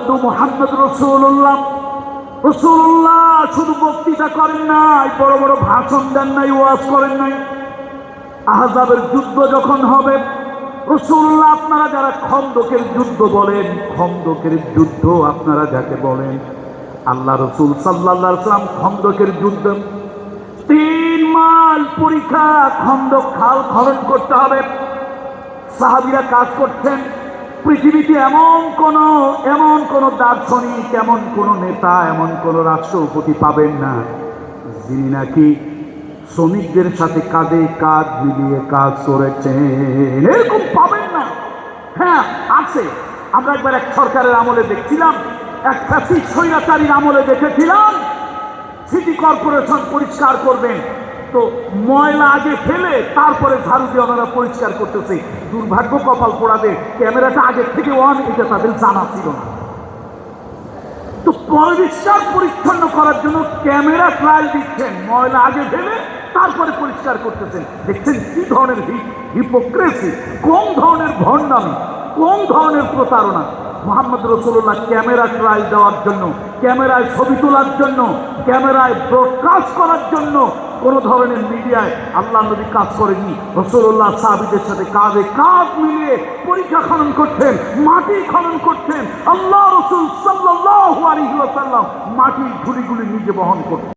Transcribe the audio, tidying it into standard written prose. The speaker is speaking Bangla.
কিন্তু মুহাম্মদ রাসূলুল্লাহ শুধু বক্তৃতা করেন নাই, বড় বড় ভাষণ দেন নাই, ওয়াজ করেন নাই। আহজাবের যুদ্ধ যখন হবে, রাসূলুল্লাহ আপনারা যারা খন্দকের যুদ্ধ বলেন, খন্দকের যুদ্ধ আপনারা যাকে বলেন, আল্লাহ রাসূল সাল্লাল্লাহু আলাইহি ওয়াসাল্লাম খন্দকের যুদ্ধ 3 মাইল পরীক্ষা, খন্দক খাল খনন করতে হবে। সাহাবীরা কাজ করছেন। পৃথিবীতে এমন কোন দার্শনিক, এমন কোন নেতা, এমন কোন রাষ্ট্রপতি পাবেন না যিনি নাকি শ্রমিকদের সাথে কাঁধে কাঁধ মিলিয়ে কাজ করেছেন। এরকম পাবেন না। হ্যাঁ আছে। আমরা একবার এক সরকারের আমলে দেখছিলাম, এক ফ্যাসিস্ট স্বৈরাচারীর আমলে দেখেছিলাম, সিটি কর্পোরেশন পরিষ্কার করবেন তো ময়লা আগে ফেলে তারপরে ঝাড়ু দিয়ে ওনারা পরিষ্কার করতেছে। দুর্ভাগ্য কপাল পোড়াবে, ক্যামেরাটা আগের থেকে অন, এটা তাদের জানা ছিল না। তো পরিষ্কার পরিচ্ছন্ন করার জন্য ক্যামেরা ট্রায়াল দিচ্ছেন, ময়লা আগে ফেলে তারপরে পরিষ্কার করতেছেন। দেখছেন কি ধরনের হিপোক্রেসি, কোন ধরনের ভণ্ডামি, কোন ধরনের প্রতারণা। মুহাম্মদ রাসূলুল্লাহ ক্যামেরা ট্রায়াল দেওয়ার জন্য, ক্যামেরায় ছবি তোলার জন্য, ক্যামেরায় ব্রডকাস্ট করার জন্য কোন ধরনের মিডিয়ায় আল্লাহ নবী কাজ করেনি। রাসূলুল্লাহ সাহাবীদের সাথে কাঁধে কাঁধ মিলিয়ে পরীক্ষা খনন করতেন, মাটি খনন করতেন। আল্লাহ রাসূল সাল্লাল্লাহু আলাইহি ওয়াসাল্লাম মাটির ধুলিগুলি নিজে বহন করতেন।